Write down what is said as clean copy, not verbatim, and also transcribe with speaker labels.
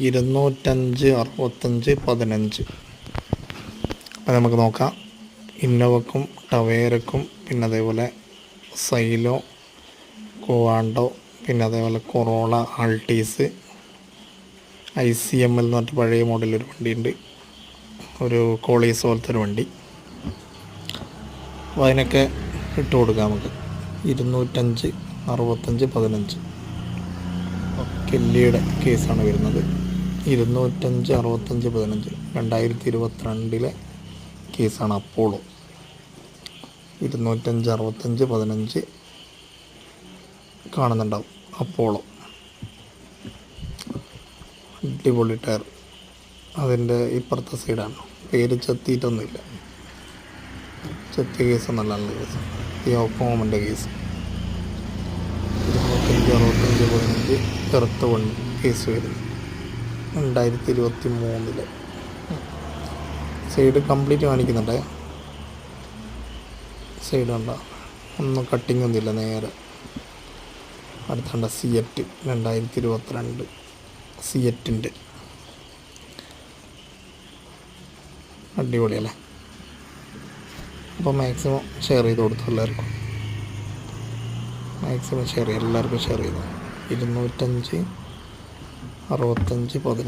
Speaker 1: 205/65 അത് നമുക്ക് നോക്കാം. ഇന്നോവക്കും ടവേരക്കും പിന്നെ അതേപോലെ സൈലോ, കുവാണ്ടോ, പിന്നെ അതേപോലെ കൊറോള, ആൾട്ടീസ്, ICML എന്ന് പറഞ്ഞിട്ട് പഴയ മോഡലൊരു വണ്ടിയുണ്ട്, ഒരു കോളീസ് പോലത്തെ ഒരു വണ്ടി. അപ്പോൾ അതിനൊക്കെ ഇട്ട് കൊടുക്കാം നമുക്ക്. 205/65 കെല്ലിയുടെ കേസാണ് വരുന്നത്. 205/65 2022 കേസാണ്. അപ്പോളോ 205/65 കാണുന്നുണ്ടാവും. അപ്പോളോ അടിപൊളി ടയർ. അതിൻ്റെ ഇപ്പുറത്തെ സൈഡാണ്. പേര് ചെത്തിയിട്ടൊന്നുമില്ല. ചെത്തിയ കേസ് നല്ല കേസ്. ഈ ഓപ്പോമൻ്റെ കേസ് 205/65 ചെറുത്ത വണ്ടി കേസ് വരുന്നു 2023. Side complete കാണിക്കുന്നുണ്ടേ. സൈഡ് ഉണ്ടോ, ഒന്നും കട്ടിങ് ഒന്നുമില്ല, നേരെ. അടുത്തുണ്ട് സിയറ്റ് 2022 സിയറ്റിൻ്റെ. അടിപൊളിയല്ലേ? അപ്പോൾ മാക്സിമം ഷെയർ ചെയ്ത് കൊടുത്തു എല്ലാവർക്കും. മാക്സിമം ഷെയർ ചെയ്ത് എല്ലാവർക്കും ഷെയർ ചെയ്തു. 205/65